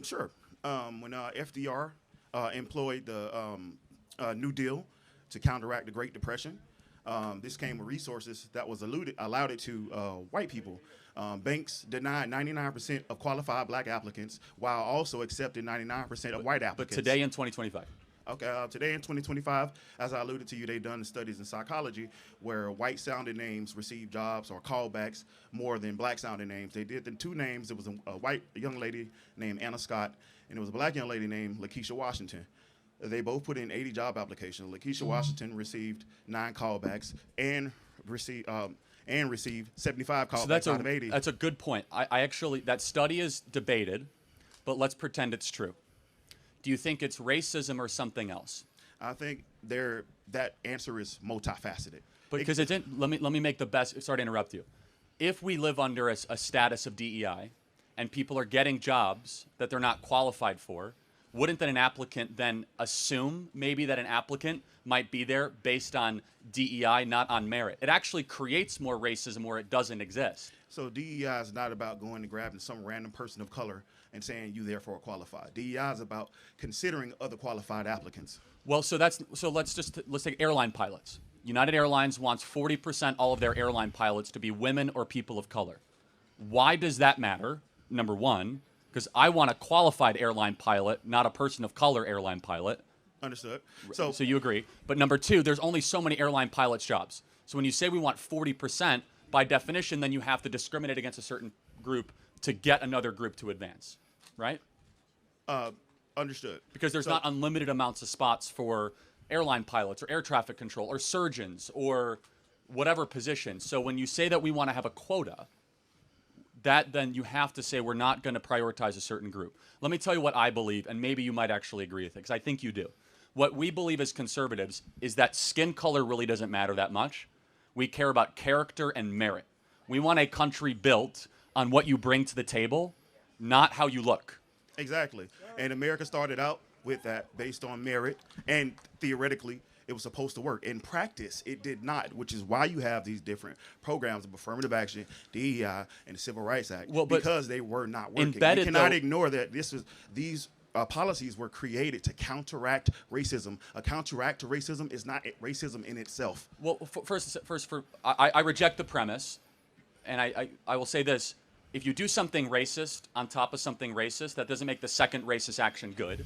Sure. When FDR employed the New Deal to counteract the Great Depression, this came with resources that was allowed it to white people. Banks denied 99% of qualified black applicants while also accepting 99% of white applicants. But today in 2025. Okay, today in 2025, as I alluded to you, they've done studies in psychology where white-sounding names receive jobs or callbacks more than black-sounding names. They did the two names. It was a white young lady named Anna Scott, and it was a black young lady named Lakeisha Washington. They both put in 80 job applications. Lakeisha Washington received 9 callbacks and received 75 callbacks out of 80. That's a good point. I actually, that study is debated, but let's pretend it's true. Do you think it's racism or something else? I think that answer is multifaceted. Because let me make the best. Sorry to interrupt you. If we live under a status of DEI, and people are getting jobs that they're not qualified for, wouldn't that an applicant then assume maybe that an applicant might be there based on DEI, not on merit? It actually creates more racism where it doesn't exist. So DEI is not about going and grabbing some random person of color and saying you therefore are qualified. DEI is about considering other qualified applicants. Well, let's take airline pilots. United Airlines wants 40% all of their airline pilots to be women or people of color. Why does that matter? Number one, because I want a qualified airline pilot, not a person of color airline pilot. Understood. So you agree. But number two, there's only so many airline pilots jobs. So when you say we want 40%, by definition, then you have to discriminate against a certain group to get another group to advance, right? Understood. Because there's not unlimited amounts of spots for airline pilots or air traffic control or surgeons or whatever position. So when you say that we want to have a quota, that then you have to say we're not going to prioritize a certain group. Let me tell you what I believe, and maybe you might actually agree with it, because I think you do. What we believe as conservatives is that skin color really doesn't matter that much. We care about character and merit. We want a country built on what you bring to the table, not how you look. Exactly. And America started out with that based on merit, and theoretically, it was supposed to work. In practice, it did not, which is why you have these different programs of affirmative action, DEI, and the Civil Rights Act, because they were not working. You cannot ignore that these policies were created to counteract racism. A counteract to racism is not racism in itself. Well, I reject the premise, and I will say this. If you do something racist on top of something racist, that doesn't make the second racist action good.